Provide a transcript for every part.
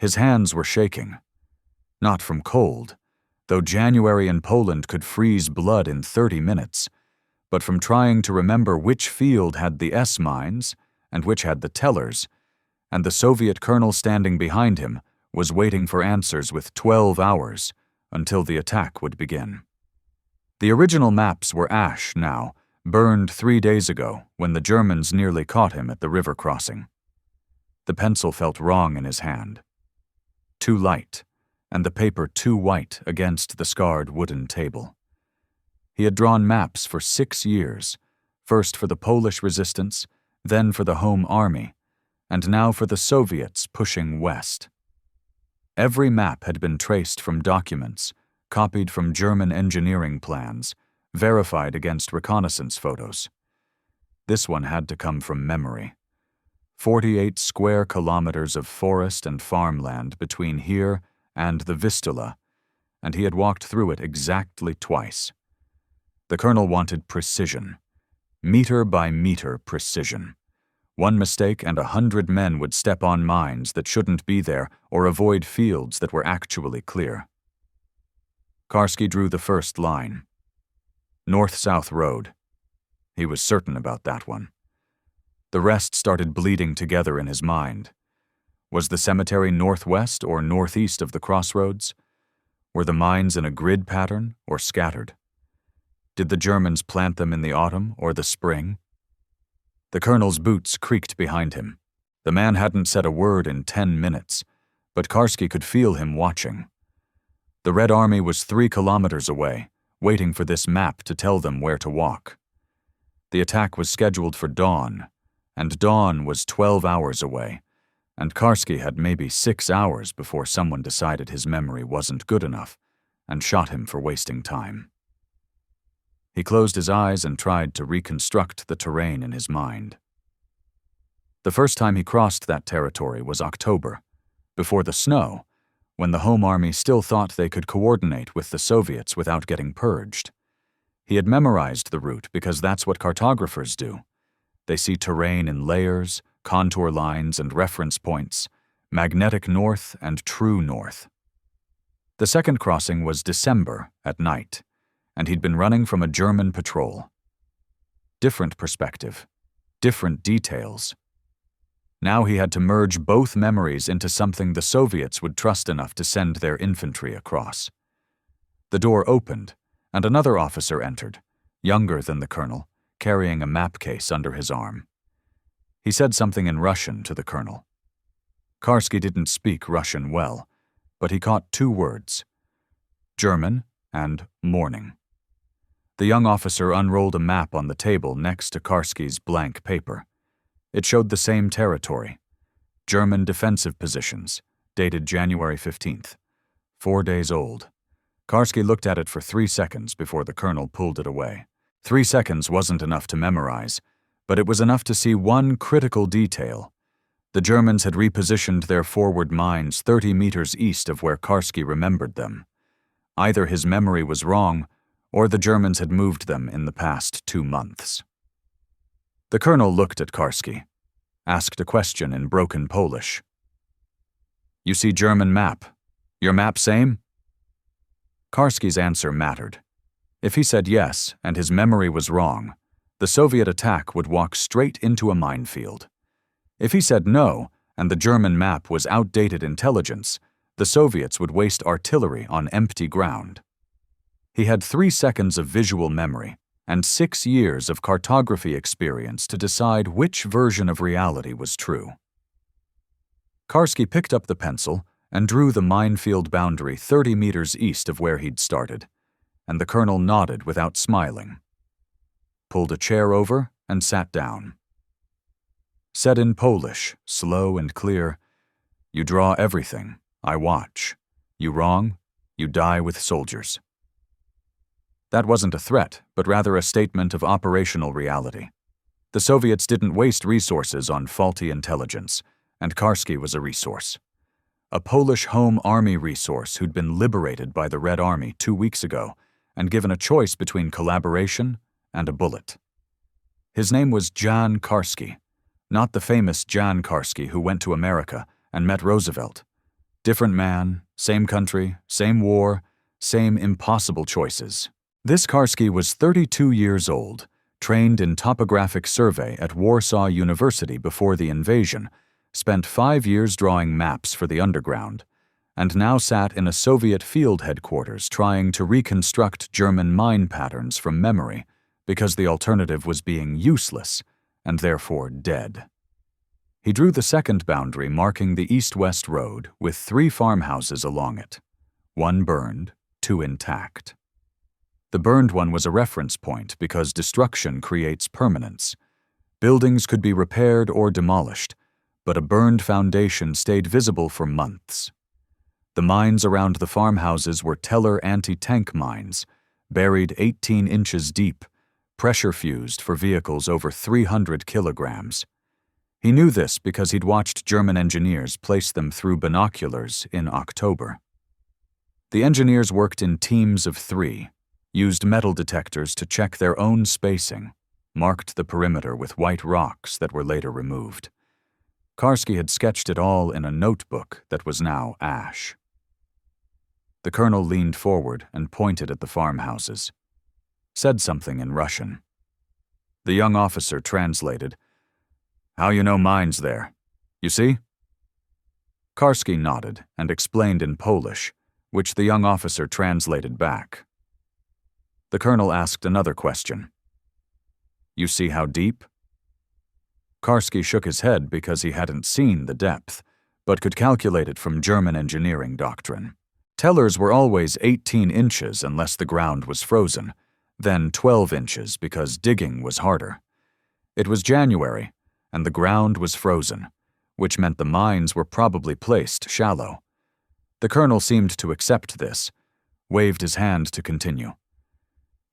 His hands were shaking. Not from cold, though January in Poland could freeze blood in 30 minutes, but from trying to remember which field had the S-mines and which had the tellers, and the Soviet colonel standing behind him was waiting for answers with 12 hours until the attack would begin. The original maps were ash now, burned 3 days ago when the Germans nearly caught him at the river crossing. The pencil felt wrong in his hand. Too light, and the paper too white against the scarred wooden table. He had drawn maps for 6 years, first for the Polish resistance, then for the home army, and now for the Soviets pushing west. Every map had been traced from documents, copied from German engineering plans, verified against reconnaissance photos. This one had to come from memory. 48 square kilometers of forest and farmland between here and the Vistula, and he had walked through it exactly twice. The colonel wanted precision, meter by meter precision. One mistake and 100 men would step on mines that shouldn't be there or avoid fields that were actually clear. Karski drew the first line. North-south road. He was certain about that one. The rest started bleeding together in his mind. Was the cemetery northwest or northeast of the crossroads? Were the mines in a grid pattern or scattered? Did the Germans plant them in the autumn or the spring? The colonel's boots creaked behind him. The man hadn't said a word in 10 minutes, but Karski could feel him watching. The Red Army was 3 kilometers away, waiting for this map to tell them where to walk. The attack was scheduled for dawn, and dawn was 12 hours away, and Karski had maybe 6 hours before someone decided his memory wasn't good enough and shot him for wasting time. He closed his eyes and tried to reconstruct the terrain in his mind. The first time he crossed that territory was October, before the snow, when the home army still thought they could coordinate with the Soviets without getting purged. He had memorized the route because that's what cartographers do. They see terrain in layers, contour lines, and reference points, magnetic north and true north. The second crossing was December at night, and he'd been running from a German patrol. Different perspective, different details. Now he had to merge both memories into something the Soviets would trust enough to send their infantry across. The door opened, and another officer entered, younger than the colonel, carrying a map case under his arm. He said something in Russian to the colonel. Karski didn't speak Russian well, but he caught 2 words: German and morning. The young officer unrolled a map on the table next to Karski's blank paper. It showed the same territory. German defensive positions, dated January 15th. 4 days old. Karski looked at it for 3 seconds before the colonel pulled it away. 3 seconds wasn't enough to memorize, but it was enough to see one critical detail. The Germans had repositioned their forward mines 30 meters east of where Karski remembered them. Either his memory was wrong, or the Germans had moved them in the past 2 months. The colonel looked at Karski, asked a question in broken Polish. You see German map. Your map same? Karski's answer mattered. If he said yes and his memory was wrong, the Soviet attack would walk straight into a minefield. If he said no and the German map was outdated intelligence, the Soviets would waste artillery on empty ground. He had 3 seconds of visual memory and 6 years of cartography experience to decide which version of reality was true. Karski picked up the pencil and drew the minefield boundary 30 meters east of where he'd started, and the colonel nodded without smiling. Pulled a chair over and sat down. Said in Polish, slow and clear, "You draw everything, I watch. You wrong, you die with soldiers." That wasn't a threat, but rather a statement of operational reality. The Soviets didn't waste resources on faulty intelligence, and Karski was a resource. A Polish home army resource who'd been liberated by the Red Army 2 weeks ago and given a choice between collaboration and a bullet. His name was Jan Karski, not the famous Jan Karski who went to America and met Roosevelt, Different man, same country, same war, same impossible choices. This Karski was 32 years old, trained in topographic survey at Warsaw University before the invasion, spent 5 years drawing maps for the underground, and now sat in a Soviet field headquarters trying to reconstruct German mine patterns from memory because the alternative was being useless and therefore dead. He drew the second boundary marking the east-west road with 3 farmhouses along it. 1 burned, 2 intact. The burned one was a reference point because destruction creates permanence. Buildings could be repaired or demolished, but a burned foundation stayed visible for months. The mines around the farmhouses were Teller anti-tank mines, buried 18 inches deep, pressure-fused for vehicles over 300 kilograms. He knew this because he'd watched German engineers place them through binoculars in October. The engineers worked in teams of 3, used metal detectors to check their own spacing, marked the perimeter with white rocks that were later removed. Karski had sketched it all in a notebook that was now ash. The colonel leaned forward and pointed at the farmhouses, said something in Russian. The young officer translated, "How you know mines there? You see?" Karski nodded and explained in Polish, which the young officer translated back. The colonel asked another question. "You see how deep?" Karski shook his head because he hadn't seen the depth, but could calculate it from German engineering doctrine. Tellers were always 18 inches unless the ground was frozen, then 12 inches because digging was harder. It was January, and the ground was frozen, which meant the mines were probably placed shallow. The colonel seemed to accept this, waved his hand to continue.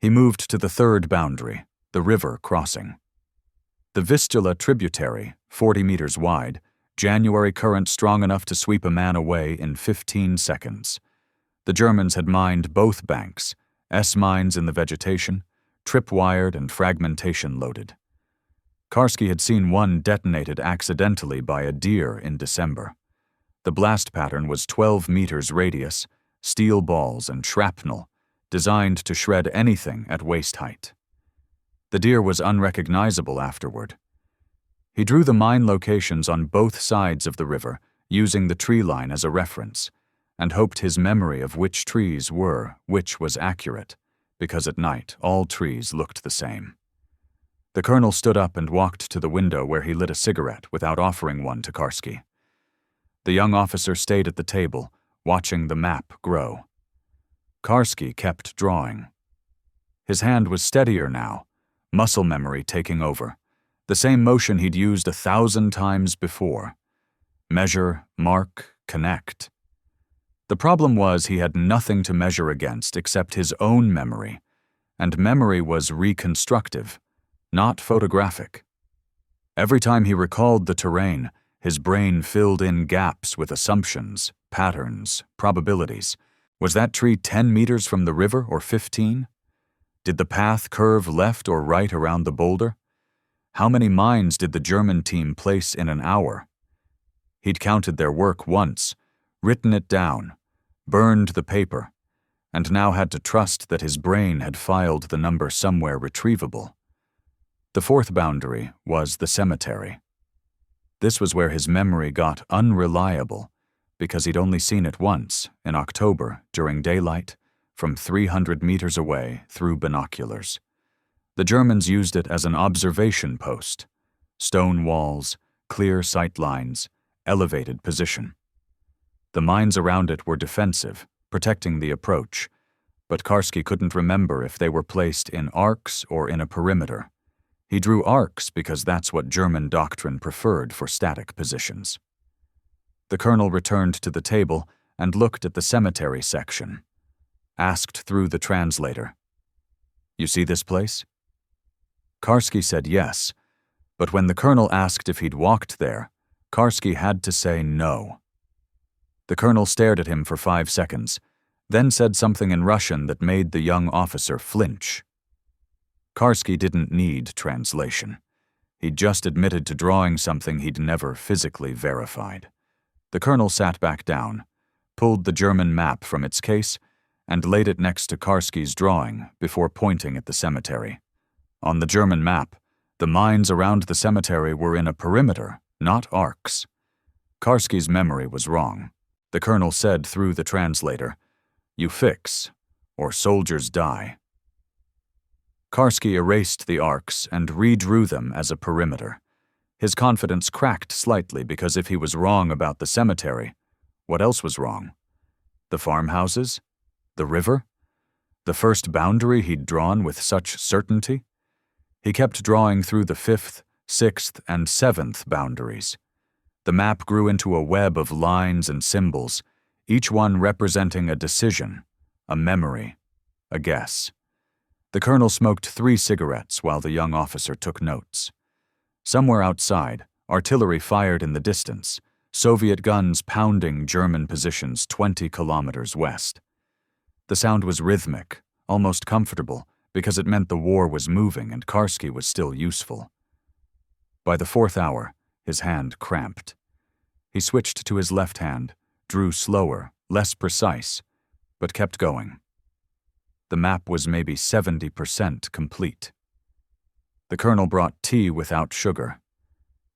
He moved to the 3rd boundary, the river crossing. The Vistula tributary, 40 meters wide, January current strong enough to sweep a man away in 15 seconds. The Germans had mined both banks, S-mines in the vegetation, tripwired and fragmentation loaded. Karski had seen one detonated accidentally by a deer in December. The blast pattern was 12 meters radius, steel balls and shrapnel, designed to shred anything at waist height. The deer was unrecognizable afterward. He drew the mine locations on both sides of the river, using the tree line as a reference, and hoped his memory of which trees were which was accurate, because at night all trees looked the same. The colonel stood up and walked to the window where he lit a cigarette without offering one to Karski. The young officer stayed at the table, watching the map grow. Karski kept drawing. His hand was steadier now, muscle memory taking over, the same motion he'd used 1,000 times before. Measure, mark, connect. The problem was he had nothing to measure against except his own memory, and memory was reconstructive, not photographic. Every time he recalled the terrain, his brain filled in gaps with assumptions, patterns, probabilities. Was that tree 10 meters from the river or 15? Did the path curve left or right around the boulder? How many mines did the German team place in an hour? He'd counted their work once, written it down, burned the paper, and now had to trust that his brain had filed the number somewhere retrievable. The 4th boundary was the cemetery. This was where his memory got unreliable because he'd only seen it once, in October, during daylight, from 300 meters away through binoculars. The Germans used it as an observation post. Stone walls, clear sight lines, elevated position. The mines around it were defensive, protecting the approach, but Karski couldn't remember if they were placed in arcs or in a perimeter. He drew arcs because that's what German doctrine preferred for static positions. The colonel returned to the table and looked at the cemetery section. Asked through the translator, "You see this place?" Karski said yes, but when the colonel asked if he'd walked there, Karski had to say no. The colonel stared at him for 5 seconds, then said something in Russian that made the young officer flinch. Karski didn't need translation. He'd just admitted to drawing something he'd never physically verified. The colonel sat back down, pulled the German map from its case and laid it next to Karski's drawing before pointing at the cemetery. On the German map, the mines around the cemetery were in a perimeter, not arcs. Karski's memory was wrong. The colonel said through the translator, "You fix, or soldiers die." Karski erased the arcs and redrew them as a perimeter. His confidence cracked slightly because if he was wrong about the cemetery, what else was wrong? The farmhouses? The river? The first boundary he'd drawn with such certainty? He kept drawing through the 5th, 6th, and 7th boundaries. The map grew into a web of lines and symbols, each one representing a decision, a memory, a guess. The colonel smoked 3 cigarettes while the young officer took notes. Somewhere outside, artillery fired in the distance, Soviet guns pounding German positions 20 kilometers west. The sound was rhythmic, almost comfortable, because it meant the war was moving and Karski was still useful. By the 4th hour, his hand cramped. He switched to his left hand, drew slower, less precise, but kept going. The map was maybe 70% complete. The colonel brought tea without sugar.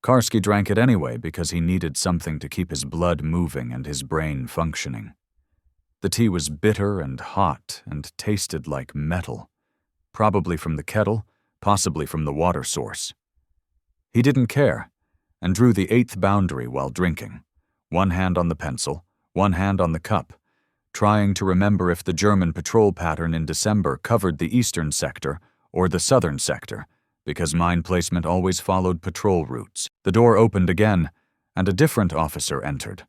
Karski drank it anyway because he needed something to keep his blood moving and his brain functioning. The tea was bitter and hot and tasted like metal, probably from the kettle, possibly from the water source. He didn't care, and drew the 8th boundary while drinking, one hand on the pencil, one hand on the cup, trying to remember if the German patrol pattern in December covered the eastern sector or the southern sector, because mine placement always followed patrol routes. The door opened again, and a different officer entered,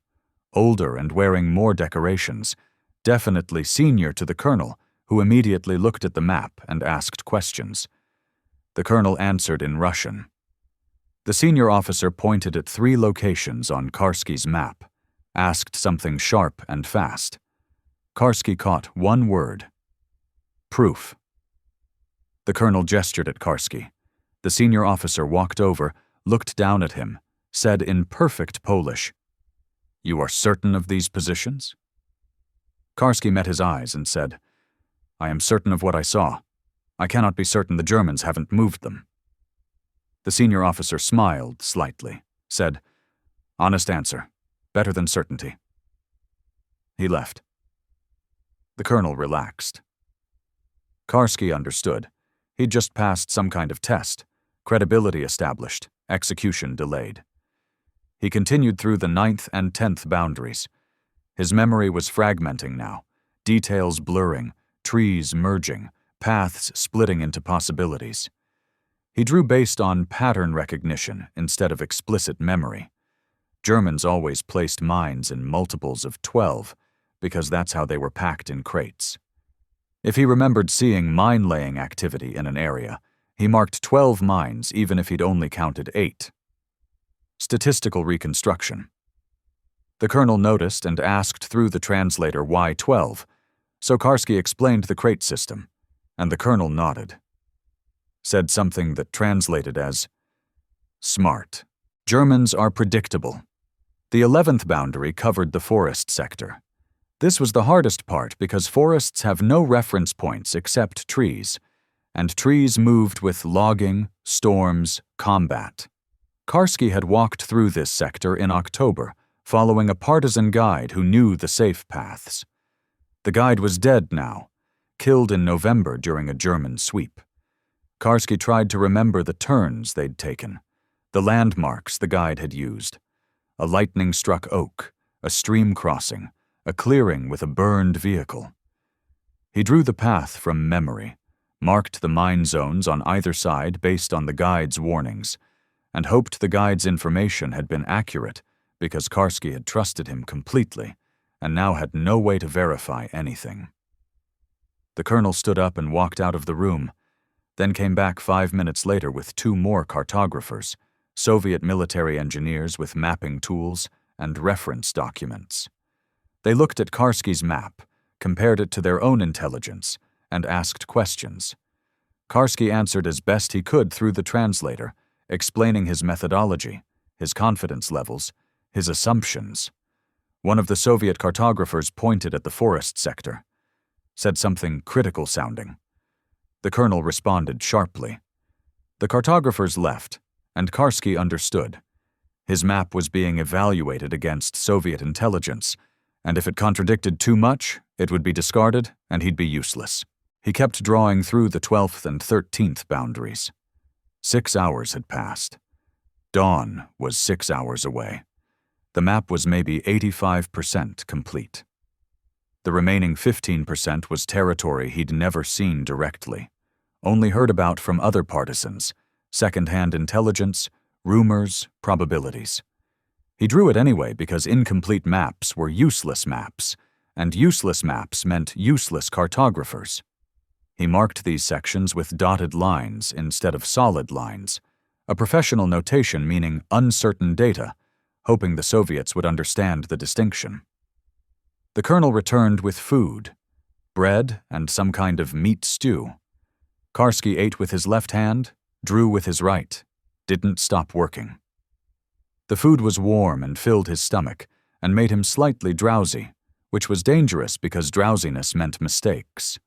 older and wearing more decorations, definitely senior to the colonel, who immediately looked at the map and asked questions. The colonel answered in Russian. The senior officer pointed at 3 locations on Karski's map, asked something sharp and fast. Karski caught one word: proof. The colonel gestured at Karski. The senior officer walked over, looked down at him, said in perfect Polish, "You are certain of these positions?" Karski met his eyes and said, "I am certain of what I saw. I cannot be certain the Germans haven't moved them." The senior officer smiled slightly, said, "Honest answer, better than certainty." He left. The colonel relaxed. Karski understood. He'd just passed some kind of test, credibility established, execution delayed. He continued through the 9th and 10th boundaries. His memory was fragmenting now, details blurring, trees merging, paths splitting into possibilities. He drew based on pattern recognition instead of explicit memory. Germans always placed mines in multiples of 12, because that's how they were packed in crates. If he remembered seeing mine-laying activity in an area, he marked 12 mines even if he'd only counted 8. Statistical reconstruction. The colonel noticed and asked through the translator why 12, so Karski explained the crate system, and the colonel nodded. Said something that translated as, "Smart. Germans are predictable." The 11th boundary covered the forest sector. This was the hardest part because forests have no reference points except trees, and trees moved with logging, storms, combat. Karski had walked through this sector in October, following a partisan guide who knew the safe paths. The guide was dead now, killed in November during a German sweep. Karski tried to remember the turns they'd taken, the landmarks the guide had used. A lightning-struck oak, a stream crossing, a clearing with a burned vehicle. He drew the path from memory, marked the mine zones on either side based on the guide's warnings, and hoped the guide's information had been accurate because Karski had trusted him completely and now had no way to verify anything. The colonel stood up and walked out of the room, then came back 5 minutes later with 2 more cartographers, Soviet military engineers with mapping tools and reference documents. They looked at Karski's map, compared it to their own intelligence, and asked questions. Karski answered as best he could through the translator, explaining his methodology, his confidence levels, his assumptions. One of the Soviet cartographers pointed at the forest sector, said something critical sounding. The colonel responded sharply. The cartographers left, and Karski understood. His map was being evaluated against Soviet intelligence, and if it contradicted too much, it would be discarded and he'd be useless. He kept drawing through the 12th and 13th boundaries. 6 hours had passed. Dawn was 6 hours away. The map was maybe 85% complete. The remaining 15% was territory he'd never seen directly, only heard about from other partisans, second-hand intelligence, rumors, probabilities. He drew it anyway because incomplete maps were useless maps, and useless maps meant useless cartographers. He marked these sections with dotted lines instead of solid lines, a professional notation meaning uncertain data, hoping the Soviets would understand the distinction. The colonel returned with food, bread and some kind of meat stew. Karski ate with his left hand, drew with his right, didn't stop working. The food was warm and filled his stomach and made him slightly drowsy, which was dangerous because drowsiness meant mistakes.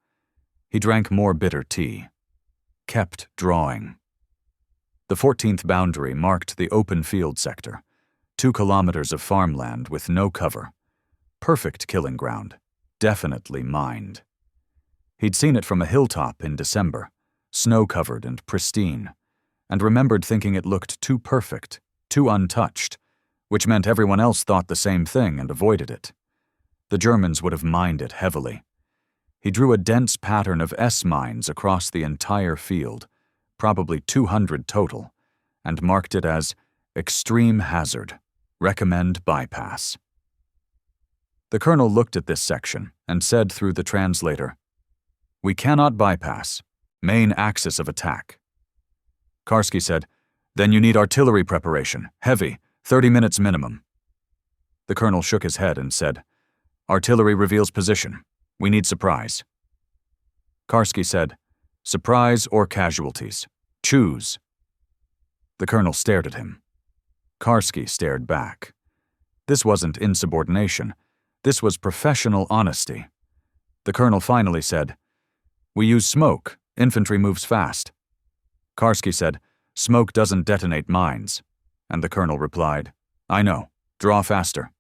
He drank more bitter tea, kept drawing. The 14th boundary marked the open field sector, 2 kilometers of farmland with no cover. Perfect killing ground, definitely mined. He'd seen it from a hilltop in December, snow-covered and pristine, and remembered thinking it looked too perfect, too untouched, which meant everyone else thought the same thing and avoided it. The Germans would have mined it heavily. He drew a dense pattern of S-mines across the entire field, probably 200 total, and marked it as extreme hazard, recommend bypass. The colonel looked at this section and said through the translator, "We cannot bypass. Main axis of attack." Karski said, "Then you need artillery preparation, heavy, 30 minutes minimum." The colonel shook his head and said, "Artillery reveals position. We need surprise." Karski said, "Surprise or casualties. Choose." The colonel stared at him. Karski stared back. This wasn't insubordination. This was professional honesty. The colonel finally said, "We use smoke. Infantry moves fast." Karski said, "Smoke doesn't detonate mines." And the colonel replied, "I know. Draw faster."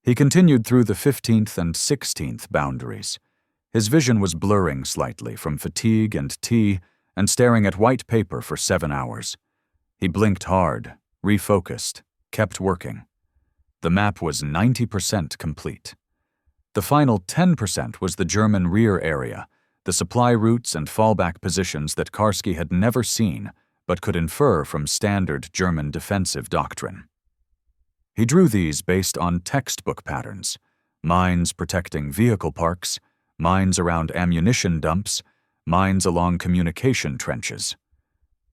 He continued through the 15th and 16th boundaries. His vision was blurring slightly from fatigue and tea and staring at white paper for 7 hours. He blinked hard, refocused, kept working. The map was 90% complete. The final 10% was the German rear area, the supply routes and fallback positions that Karski had never seen but could infer from standard German defensive doctrine. He drew these based on textbook patterns: mines protecting vehicle parks, mines around ammunition dumps, mines along communication trenches.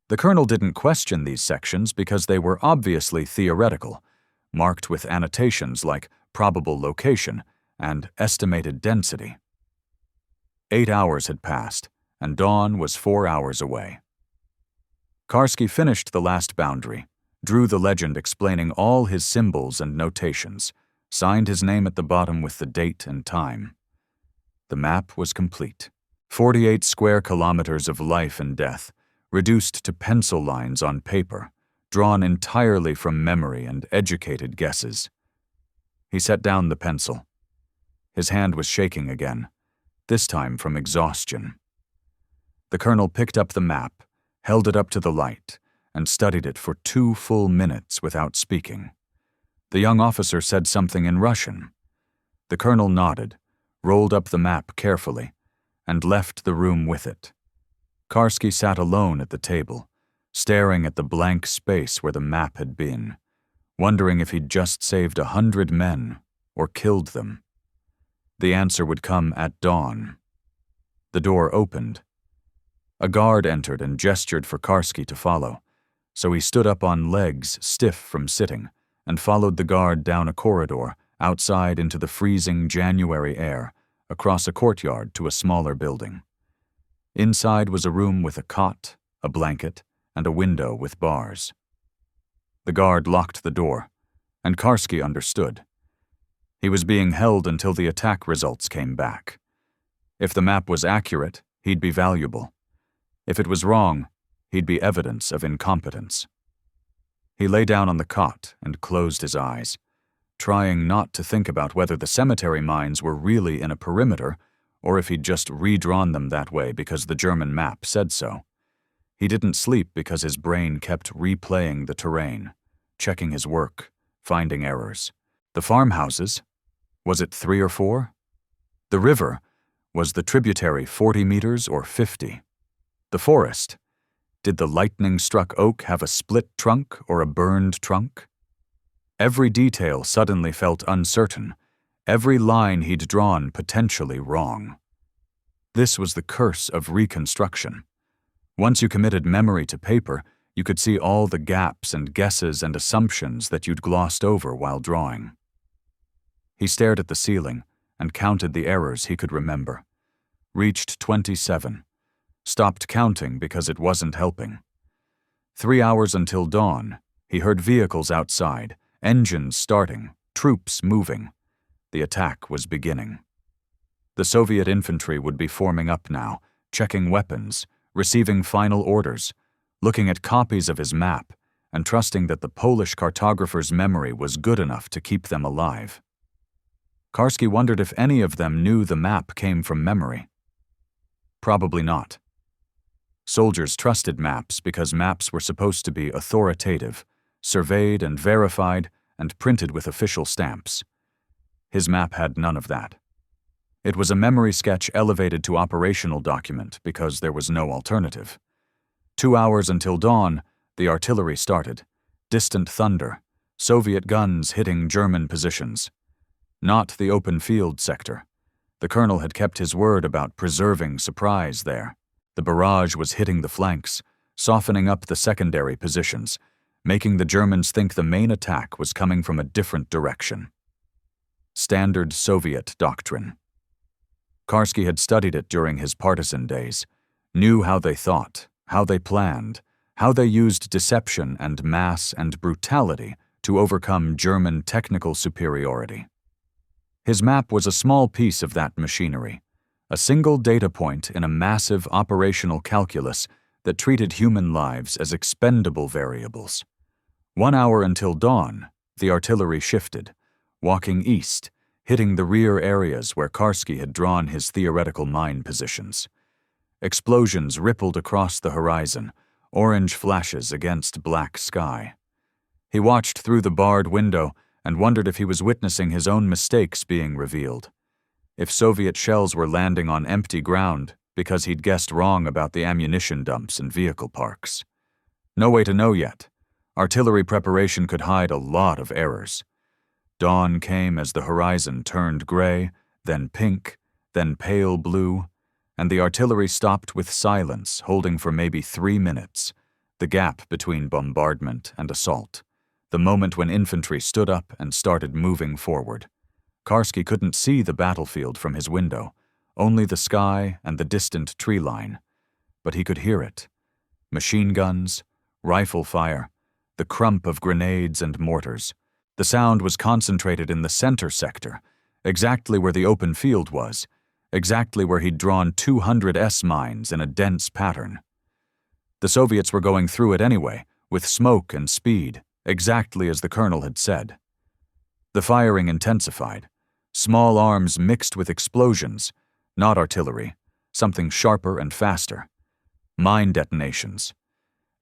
The colonel didn't question these sections because they were obviously theoretical, marked with annotations like probable location and estimated density. 8 hours had passed, and dawn was 4 hours away. Karski finished the last boundary, drew the legend explaining all his symbols and notations, signed his name at the bottom with the date and time. The map was complete. 48 square kilometers of life and death, reduced to pencil lines on paper, drawn entirely from memory and educated guesses. He set down the pencil. His hand was shaking again, this time from exhaustion. The colonel picked up the map, held it up to the light, and studied it for 2 full minutes without speaking. The young officer said something in Russian. The colonel nodded, rolled up the map carefully, and left the room with it. Karski sat alone at the table, staring at the blank space where the map had been, wondering if he'd just saved 100 men or killed them. The answer would come at dawn. The door opened. A guard entered and gestured for Karski to follow, so he stood up on legs stiff from sitting and followed the guard down a corridor, outside into the freezing January air, across a courtyard to a smaller building. Inside was a room with a cot, a blanket, and a window with bars. The guard locked the door, and Karski understood. He was being held until the attack results came back. If the map was accurate, he'd be valuable. If it was wrong, he'd be evidence of incompetence. He lay down on the cot and closed his eyes, trying not to think about whether the cemetery mines were really in a perimeter or if he'd just redrawn them that way because the German map said so. He didn't sleep because his brain kept replaying the terrain, checking his work, finding errors. The farmhouses? Was it 3 or 4? The river? Was the tributary 40 meters or 50? The forest? Did the lightning-struck oak have a split trunk or a burned trunk? Every detail suddenly felt uncertain, every line he'd drawn potentially wrong. This was the curse of reconstruction. Once you committed memory to paper, you could see all the gaps and guesses and assumptions that you'd glossed over while drawing. He stared at the ceiling and counted the errors he could remember. Reached 27. Stopped counting because it wasn't helping. 3 hours until dawn, he heard vehicles outside, engines starting, troops moving. The attack was beginning. The Soviet infantry would be forming up now, checking weapons, receiving final orders, looking at copies of his map, and trusting that the Polish cartographer's memory was good enough to keep them alive. Karski wondered if any of them knew the map came from memory. Probably not. Soldiers trusted maps because maps were supposed to be authoritative, surveyed and verified, and printed with official stamps. His map had none of that. It was a memory sketch elevated to operational document because there was no alternative. 2 hours until dawn, the artillery started. Distant thunder, Soviet guns hitting German positions. Not the open field sector. The colonel had kept his word about preserving surprise there. The barrage was hitting the flanks, softening up the secondary positions, making the Germans think the main attack was coming from a different direction. Standard Soviet doctrine. Karski had studied it during his partisan days, knew how they thought, how they planned, how they used deception and mass and brutality to overcome German technical superiority. His map was a small piece of that machinery, a single data point in a massive operational calculus that treated human lives as expendable variables. 1 hour until dawn, the artillery shifted, walking east, hitting the rear areas where Karski had drawn his theoretical mine positions. Explosions rippled across the horizon, orange flashes against black sky. He watched through the barred window and wondered if he was witnessing his own mistakes being revealed. If Soviet shells were landing on empty ground because he'd guessed wrong about the ammunition dumps and vehicle parks. No way to know yet. Artillery preparation could hide a lot of errors. Dawn came as the horizon turned gray, then pink, then pale blue, and the artillery stopped with silence, holding for maybe 3 minutes, the gap between bombardment and assault, the moment when infantry stood up and started moving forward. Karski couldn't see the battlefield from his window, only the sky and the distant tree line. But he could hear it. Machine guns, rifle fire, the crump of grenades and mortars. The sound was concentrated in the center sector, exactly where the open field was, exactly where he'd drawn 200 S-mines in a dense pattern. The Soviets were going through it anyway, with smoke and speed, exactly as the colonel had said. The firing intensified. Small arms mixed with explosions, not artillery, something sharper and faster. Mine detonations.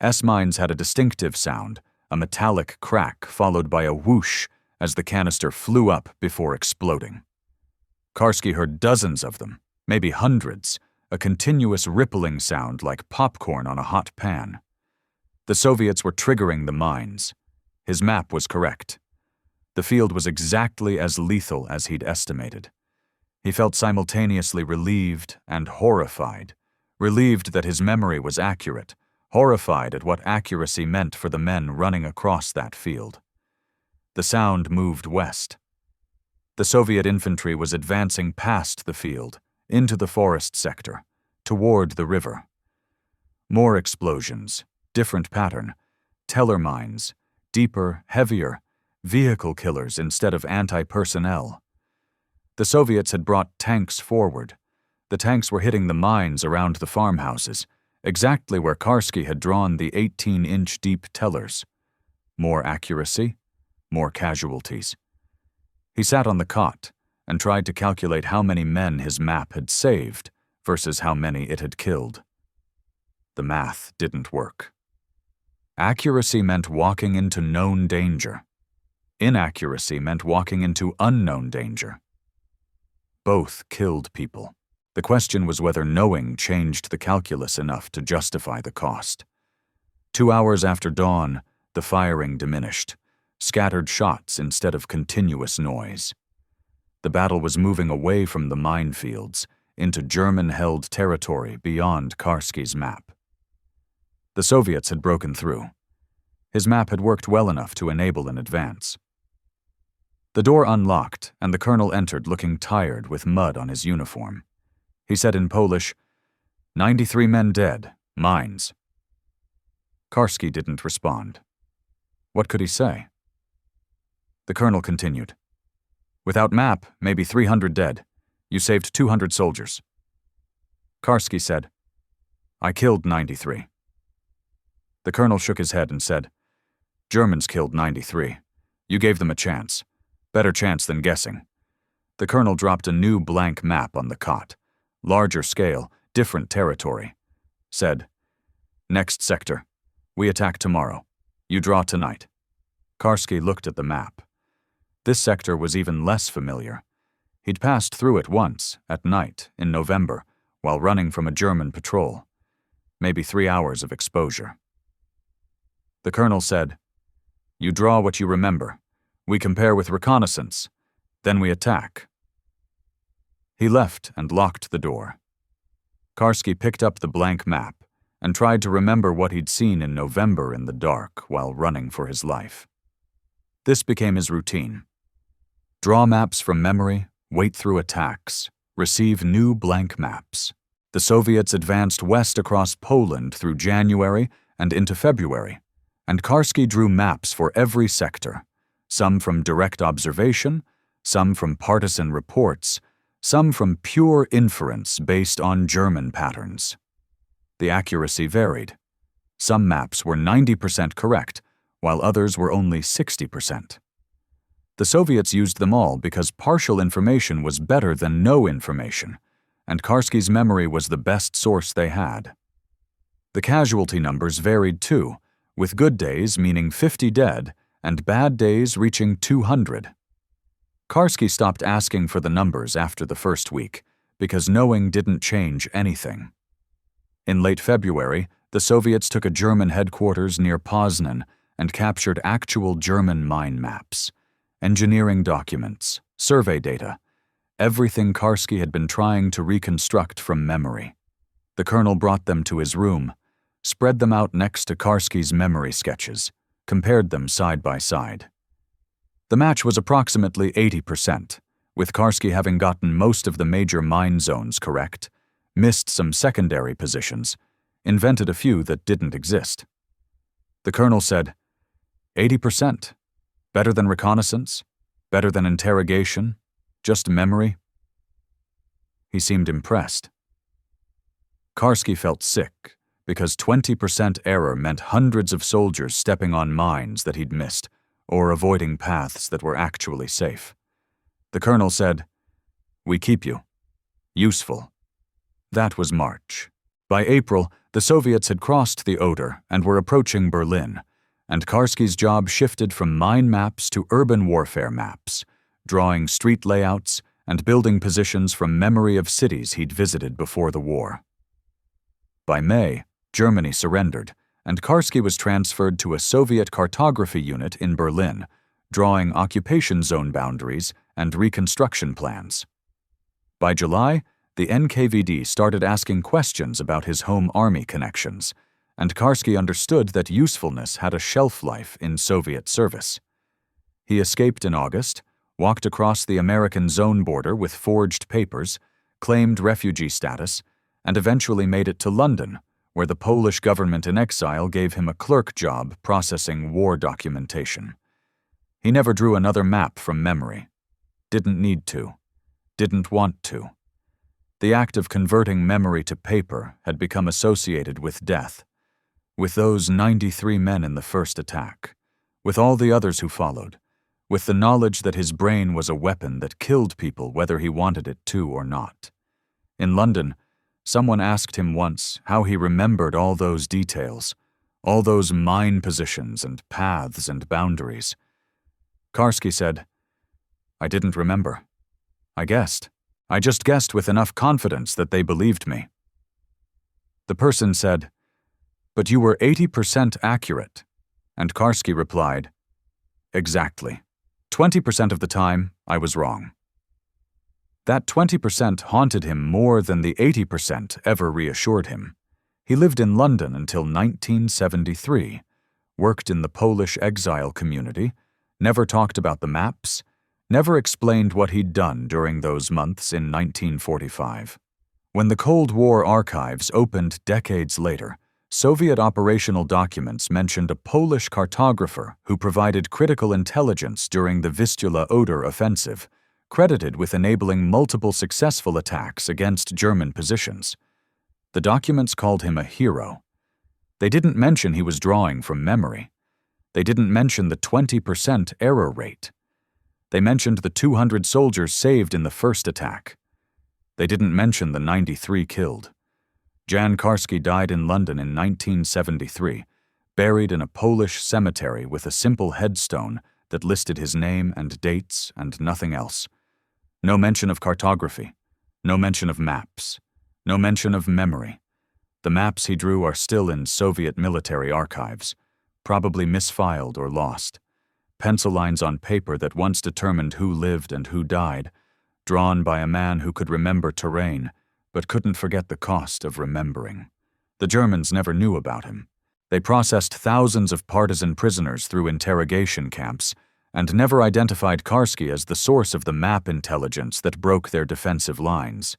S-mines had a distinctive sound, a metallic crack followed by a whoosh as the canister flew up before exploding. Karski heard dozens of them, maybe hundreds, a continuous rippling sound like popcorn on a hot pan. The Soviets were triggering the mines. His map was correct. The field was exactly as lethal as he'd estimated. He felt simultaneously relieved and horrified, relieved that his memory was accurate, horrified at what accuracy meant for the men running across that field. The sound moved west. The Soviet infantry was advancing past the field, into the forest sector, toward the river. More explosions, different pattern, teller mines, deeper, heavier, vehicle killers instead of anti-personnel. The Soviets had brought tanks forward. The tanks were hitting the mines around the farmhouses, exactly where Karski had drawn the 18-inch deep tellers. More accuracy, more casualties. He sat on the cot and tried to calculate how many men his map had saved versus how many it had killed. The math didn't work. Accuracy meant walking into known danger. Inaccuracy meant walking into unknown danger. Both killed people. The question was whether knowing changed the calculus enough to justify the cost. 2 hours after dawn, the firing diminished, scattered shots instead of continuous noise. The battle was moving away from the minefields into German-held territory beyond Karski's map. The Soviets had broken through. His map had worked well enough to enable an advance. The door unlocked, and the colonel entered looking tired with mud on his uniform. He said in Polish, "93 men dead, mines." Karski didn't respond. What could he say? The colonel continued, "Without map, maybe 300 dead. You saved 200 soldiers." Karski said, "I killed 93. The colonel shook his head and said, "Germans killed 93. You gave them a chance. Better chance than guessing." The colonel dropped a new blank map on the cot. Larger scale, different territory. Said, "Next sector. We attack tomorrow. You draw tonight." Karski looked at the map. This sector was even less familiar. He'd passed through it once, at night, in November, while running from a German patrol. Maybe 3 hours of exposure. The colonel said, "You draw what you remember. We compare with reconnaissance. Then we attack." He left and locked the door. Karski picked up the blank map and tried to remember what he'd seen in November in the dark while running for his life. This became his routine. Draw maps from memory, wait through attacks, receive new blank maps. The Soviets advanced west across Poland through January and into February, and Karski drew maps for every sector, some from direct observation, some from partisan reports, some from pure inference based on German patterns. The accuracy varied. Some maps were 90% correct, while others were only 60%. The Soviets used them all because partial information was better than no information, and Karski's memory was the best source they had. The casualty numbers varied too, with good days meaning 50 dead and bad days reaching 200. Karski stopped asking for the numbers after the first week because knowing didn't change anything. In late February, the Soviets took a German headquarters near Poznan and captured actual German mine maps, engineering documents, survey data, everything Karski had been trying to reconstruct from memory. The colonel brought them to his room, spread them out next to Karski's memory sketches, compared them side by side. The match was approximately 80%, with Karski having gotten most of the major mine zones correct, missed some secondary positions, invented a few that didn't exist. The colonel said, 80%. Better than reconnaissance? Better than interrogation? Just memory? He seemed impressed. Karski felt sick because 20% error meant hundreds of soldiers stepping on mines that he'd missed or avoiding paths that were actually safe. The colonel said, "We keep you. Useful." That was March. By April, the Soviets had crossed the Oder and were approaching Berlin, and Karski's job shifted from mine maps to urban warfare maps, drawing street layouts and building positions from memory of cities he'd visited before the war. By May, Germany surrendered, and Karski was transferred to a Soviet cartography unit in Berlin, drawing occupation zone boundaries and reconstruction plans. By July, the NKVD started asking questions about his home army connections, and Karski understood that usefulness had a shelf life in Soviet service. He escaped in August, walked across the American zone border with forged papers, claimed refugee status, and eventually made it to London, where the Polish government in exile gave him a clerk job processing war documentation. He never drew another map from memory. Didn't need to. didn't want to. The act of converting memory to paper had become associated with death, with those 93 men in the first attack, with all the others who followed, with the knowledge that his brain was a weapon that killed people whether he wanted it to or not. In London, someone asked him once how he remembered all those details, all those mine positions and paths and boundaries. Karski said, "I didn't remember. I guessed. I just guessed with enough confidence that they believed me." The person said, "But you were 80% accurate." And Karski replied, "Exactly. 20% of the time, I was wrong." That 20% haunted him more than the 80% ever reassured him. He lived in London until 1973, worked in the Polish exile community, never talked about the maps, never explained what he'd done during those months in 1945. When the Cold War archives opened decades later, Soviet operational documents mentioned a Polish cartographer who provided critical intelligence during the Vistula-Oder offensive, credited with enabling multiple successful attacks against German positions. The documents called him a hero. They didn't mention he was drawing from memory. They didn't mention the 20% error rate. They mentioned the 200 soldiers saved in the first attack. They didn't mention the 93 killed. Jan Karski died in London in 1973, buried in a Polish cemetery with a simple headstone that listed his name and dates and nothing else. No mention of cartography, no mention of maps, no mention of memory. The maps he drew are still in Soviet military archives, probably misfiled or lost. Pencil lines on paper that once determined who lived and who died, drawn by a man who could remember terrain, but couldn't forget the cost of remembering. The Germans never knew about him. They processed thousands of partisan prisoners through interrogation camps and never identified Karski as the source of the map intelligence that broke their defensive lines.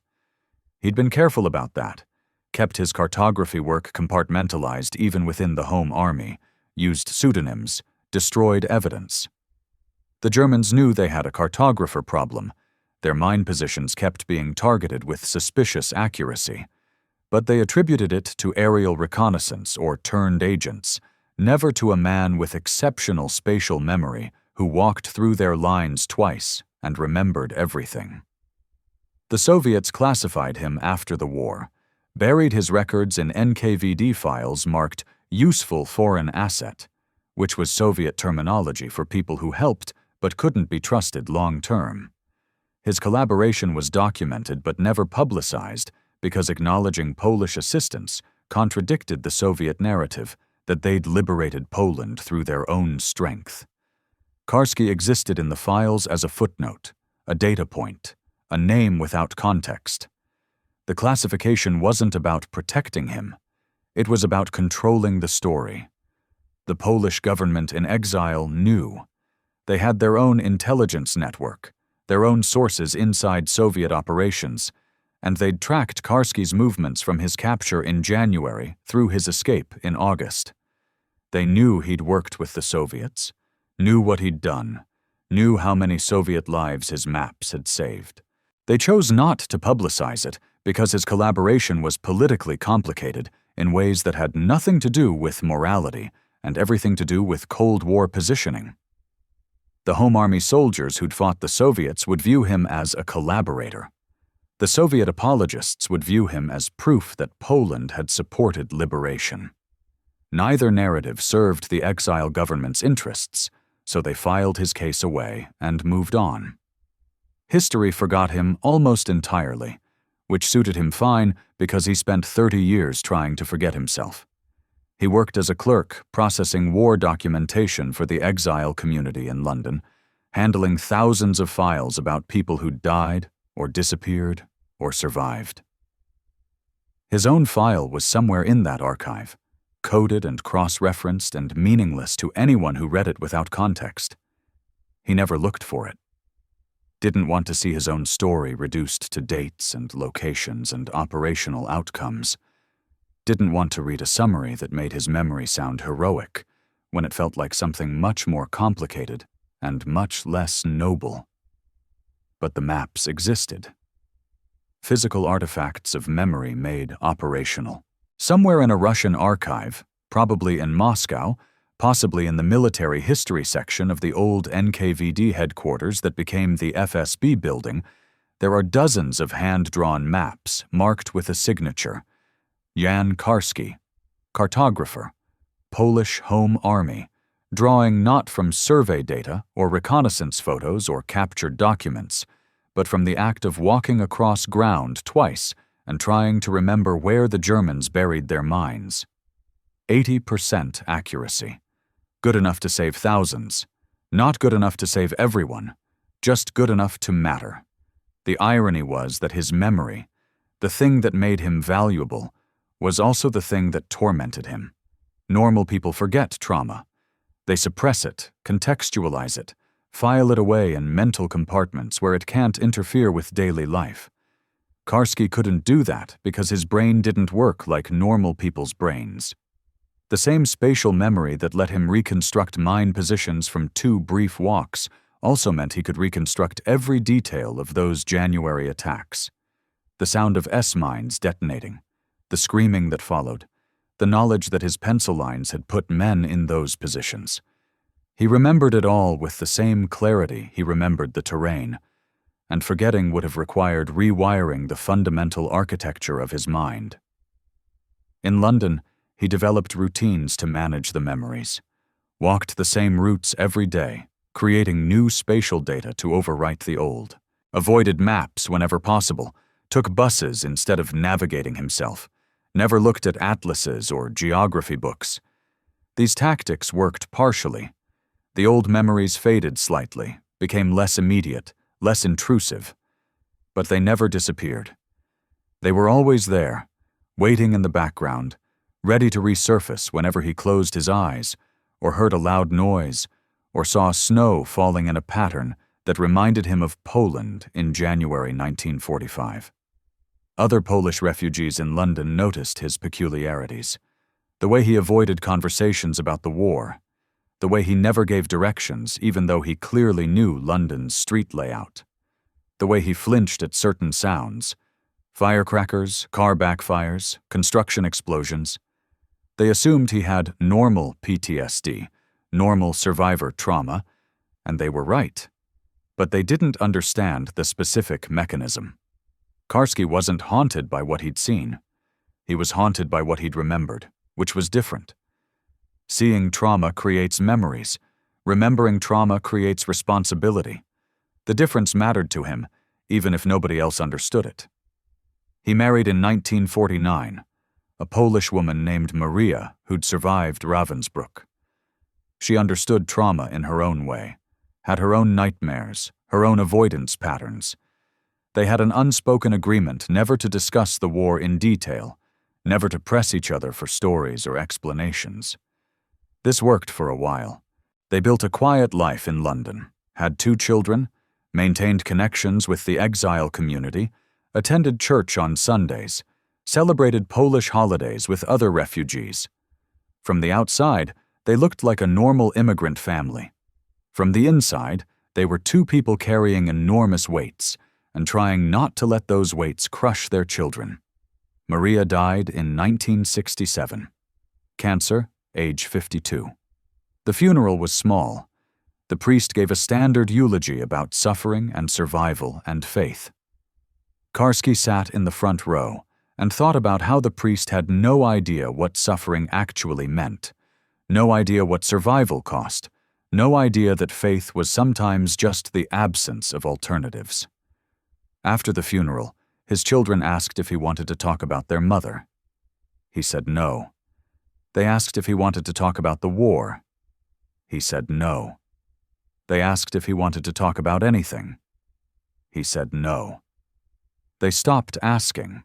He'd been careful about that, kept his cartography work compartmentalized even within the Home Army, used pseudonyms, destroyed evidence. The Germans knew they had a cartographer problem. Their mine positions kept being targeted with suspicious accuracy, but they attributed it to aerial reconnaissance or turned agents, never to a man with exceptional spatial memory who walked through their lines twice and remembered everything. The Soviets classified him after the war, buried his records in NKVD files marked "useful foreign asset," which was Soviet terminology for people who helped but couldn't be trusted long-term. His collaboration was documented but never publicized because acknowledging Polish assistance contradicted the Soviet narrative that they'd liberated Poland through their own strength. Karski existed in the files as a footnote, a data point, a name without context. The classification wasn't about protecting him. It was about controlling the story. The Polish government in exile knew. They had their own intelligence network, their own sources inside Soviet operations, and they'd tracked Karski's movements from his capture in January through his escape in August. They knew he'd worked with the Soviets, knew what he'd done, knew how many Soviet lives his maps had saved. They chose not to publicize it because his collaboration was politically complicated in ways that had nothing to do with morality and everything to do with Cold War positioning. The Home Army soldiers who'd fought the Soviets would view him as a collaborator. The Soviet apologists would view him as proof that Poland had supported liberation. Neither narrative served the exile government's interests, so they filed his case away and moved on. History forgot him almost entirely, which suited him fine because he spent 30 years trying to forget himself. He worked as a clerk, processing war documentation for the exile community in London, handling thousands of files about people who died or disappeared or survived. His own file was somewhere in that archive, coded and cross-referenced and meaningless to anyone who read it without context. He never looked for it. Didn't want to see his own story reduced to dates and locations and operational outcomes. Didn't want to read a summary that made his memory sound heroic when it felt like something much more complicated and much less noble. but the maps existed. Physical artifacts of memory made operational. Somewhere in a Russian archive, probably in Moscow, possibly in the military history section of the old NKVD headquarters that became the FSB building, there are dozens of hand-drawn maps marked with a signature. Jan Karski, cartographer, Polish Home Army, drawing not from survey data or reconnaissance photos or captured documents, but from the act of walking across ground twice and trying to remember where the Germans buried their mines. 80% accuracy. Good enough to save thousands. Not good enough to save everyone. Just good enough to matter. The irony was that his memory, the thing that made him valuable, was also the thing that tormented him. Normal people forget trauma. They suppress it, contextualize it, file it away in mental compartments where it can't interfere with daily life. Karski couldn't do that because his brain didn't work like normal people's brains. The same spatial memory that let him reconstruct mine positions from 2 brief walks also meant he could reconstruct every detail of those January attacks. The sound of S-mines detonating, the screaming that followed, the knowledge that his pencil lines had put men in those positions. He remembered it all with the same clarity he remembered the terrain, and forgetting would have required rewiring the fundamental architecture of his mind. In London, he developed routines to manage the memories, walked the same routes every day, creating new spatial data to overwrite the old, avoided maps whenever possible, took buses instead of navigating himself, never looked at atlases or geography books. These tactics worked partially. The old memories faded slightly, became less immediate, less intrusive, but they never disappeared. They were always there, waiting in the background, ready to resurface whenever he closed his eyes, or heard a loud noise, or saw snow falling in a pattern that reminded him of Poland in January 1945. Other Polish refugees in London noticed his peculiarities. The way he avoided conversations about the war, the way he never gave directions even though he clearly knew London's street layout, the way he flinched at certain sounds, firecrackers, car backfires, construction explosions. They assumed he had normal PTSD, normal survivor trauma, and they were right. But they didn't understand the specific mechanism. Karski wasn't haunted by what he'd seen. He was haunted by what he'd remembered, which was different. Seeing trauma creates memories. Remembering trauma creates responsibility. The difference mattered to him, even if nobody else understood it. He married in 1949, a Polish woman named Maria who'd survived Ravensbrück. She understood trauma in her own way, had her own nightmares, her own avoidance patterns. They had an unspoken agreement never to discuss the war in detail, never to press each other for stories or explanations. This worked for a while. They built a quiet life in London, had 2 children, maintained connections with the exile community, attended church on Sundays, celebrated Polish holidays with other refugees. From the outside, they looked like a normal immigrant family. From the inside, they were 2 people carrying enormous weights and trying not to let those weights crush their children. Maria died in 1967. Cancer, age 52. The funeral was small. The priest gave a standard eulogy about suffering and survival and faith. Karski sat in the front row and thought about how the priest had no idea what suffering actually meant, no idea what survival cost, no idea that faith was sometimes just the absence of alternatives. After the funeral, his children asked if he wanted to talk about their mother. He said no. They asked if he wanted to talk about the war. He said no. They asked if he wanted to talk about anything. He said no. They stopped asking.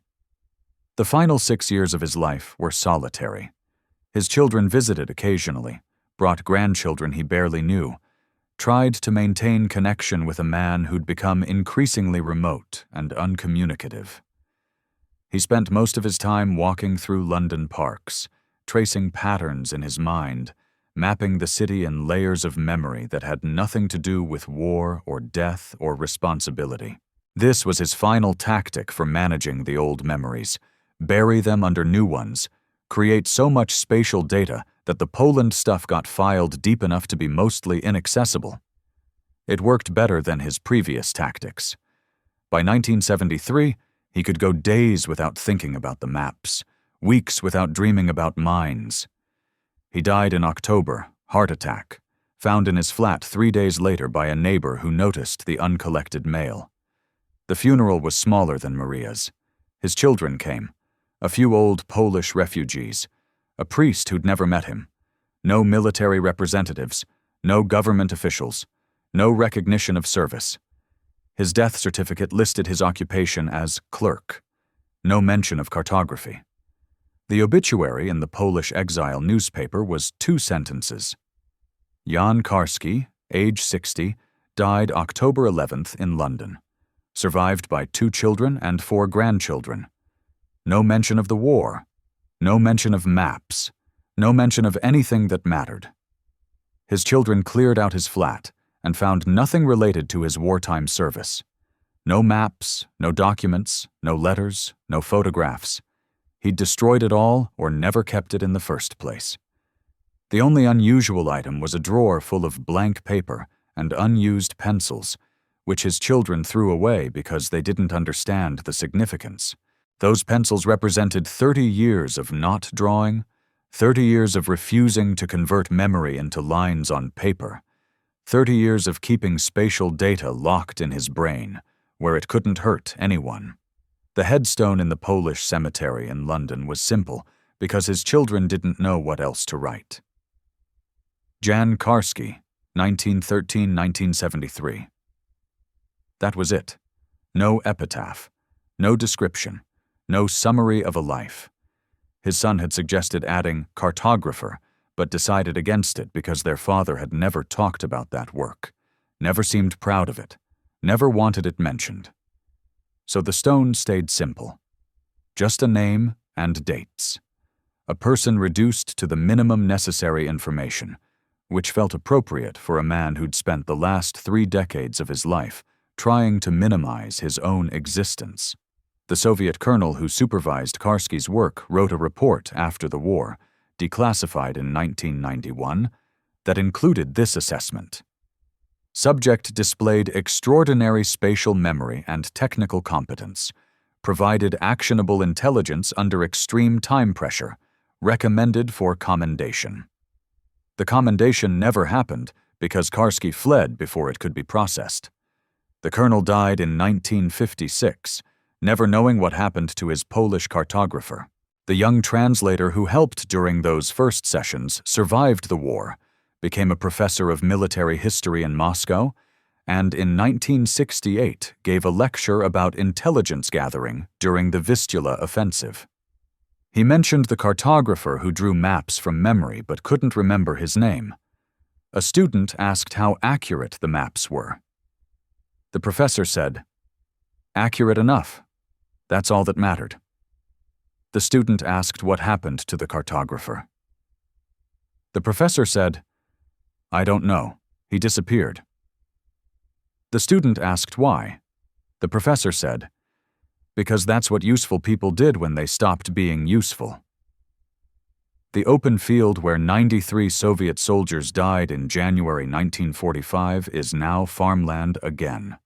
The final 6 years of his life were solitary. His children visited occasionally, brought grandchildren he barely knew, tried to maintain connection with a man who'd become increasingly remote and uncommunicative. He spent most of his time walking through London parks, tracing patterns in his mind, mapping the city in layers of memory that had nothing to do with war or death or responsibility. This was his final tactic for managing the old memories: bury them under new ones, create so much spatial data that the Poland stuff got filed deep enough to be mostly inaccessible. It worked better than his previous tactics. By 1973, he could go days without thinking about the maps, weeks without dreaming about mines. He died in October, heart attack, found in his flat 3 days later by a neighbor who noticed the uncollected mail. The funeral was smaller than Maria's. His children came, a few old Polish refugees, a priest who'd never met him, no military representatives, no government officials, no recognition of service. His death certificate listed his occupation as clerk, no mention of cartography. The obituary in the Polish exile newspaper was 2 sentences. Jan Karski, age 60, died October 11th in London, survived by 2 children and 4 grandchildren. No mention of the war, no mention of maps, no mention of anything that mattered. His children cleared out his flat and found nothing related to his wartime service. No maps, no documents, no letters, no photographs. He'd destroyed it all or never kept it in the first place. The only unusual item was a drawer full of blank paper and unused pencils, which his children threw away because they didn't understand the significance. Those pencils represented 30 years of not drawing, 30 years of refusing to convert memory into lines on paper, 30 years of keeping spatial data locked in his brain, where it couldn't hurt anyone. The headstone in the Polish cemetery in London was simple because his children didn't know what else to write. Jan Karski, 1913–1973. That was it. No epitaph, no description, no summary of a life. His son had suggested adding cartographer, but decided against it because their father had never talked about that work, never seemed proud of it, never wanted it mentioned. So the stone stayed simple. Just a name and dates. A person reduced to the minimum necessary information, which felt appropriate for a man who'd spent the last 3 decades of his life trying to minimize his own existence. The Soviet colonel who supervised Karski's work wrote a report after the war, declassified in 1991, that included this assessment. Subject displayed extraordinary spatial memory and technical competence, provided actionable intelligence under extreme time pressure, recommended for commendation. The commendation never happened because Karski fled before it could be processed. The colonel died in 1956, never knowing what happened to his Polish cartographer. The young translator who helped during those first sessions survived the war, became a professor of military history in Moscow, and in 1968 gave a lecture about intelligence gathering during the Vistula offensive. He mentioned the cartographer who drew maps from memory but couldn't remember his name. A student asked how accurate the maps were. The professor said, "Accurate enough. That's all that mattered." The student asked what happened to the cartographer. The professor said, "I don't know. He disappeared." The student asked why. The professor said, "Because that's what useful people did when they stopped being useful." The open field where 93 Soviet soldiers died in January 1945 is now farmland again.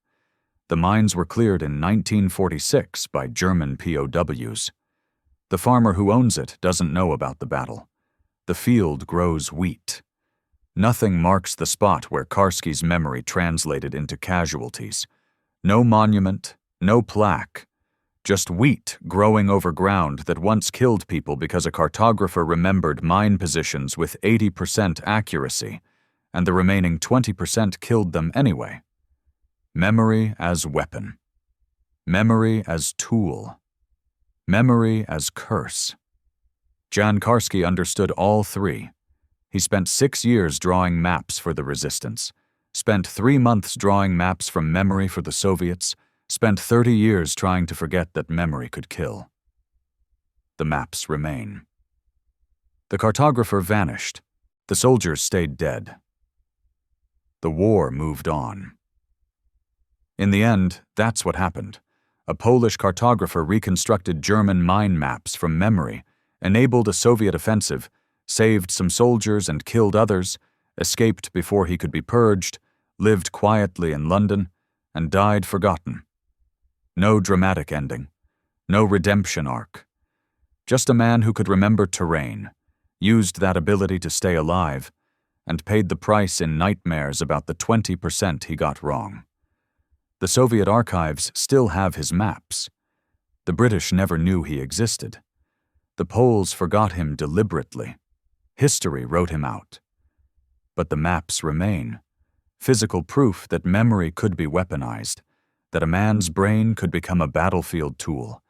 The mines were cleared in 1946 by German POWs. The farmer who owns it doesn't know about the battle. The field grows wheat. Nothing marks the spot where Karski's memory translated into casualties. No monument, no plaque. Just wheat growing over ground that once killed people because a cartographer remembered mine positions with 80% accuracy, and the remaining 20% killed them anyway. Memory as weapon. Memory as tool. Memory as curse. Jan Karski understood all 3. He spent 6 years drawing maps for the resistance, spent 3 months drawing maps from memory for the Soviets, spent 30 years trying to forget that memory could kill. The maps remain. The cartographer vanished, The soldiers stayed dead. The war moved on. In the end, that's what happened. A Polish cartographer reconstructed German mine maps from memory, enabled a Soviet offensive, saved some soldiers and killed others, escaped before he could be purged, lived quietly in London, and died forgotten. No dramatic ending, no redemption arc. Just a man who could remember terrain, used that ability to stay alive, and paid the price in nightmares about the 20% he got wrong. The Soviet archives still have his maps. The British never knew he existed. The Poles forgot him deliberately. History wrote him out. But the maps remain. Physical proof that memory could be weaponized, that a man's brain could become a battlefield tool,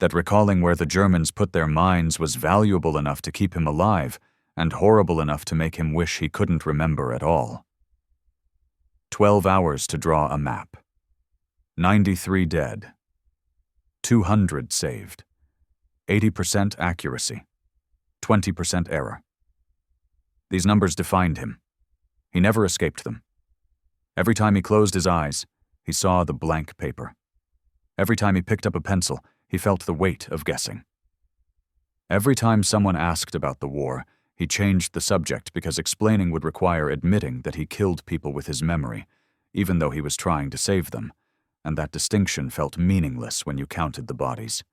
that recalling where the Germans put their mines was valuable enough to keep him alive and horrible enough to make him wish he couldn't remember at all. 12 hours to draw a map. 93 dead. 200 saved. 80% accuracy. 20% error. These numbers defined him. He never escaped them. Every time he closed his eyes, he saw the blank paper. Every time he picked up a pencil, he felt the weight of guessing. Every time someone asked about the war, he changed the subject because explaining would require admitting that he killed people with his memory, even though he was trying to save them, and that distinction felt meaningless when you counted the bodies.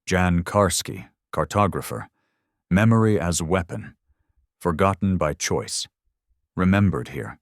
Jan Karski, cartographer, memory as weapon, forgotten by choice, remembered here.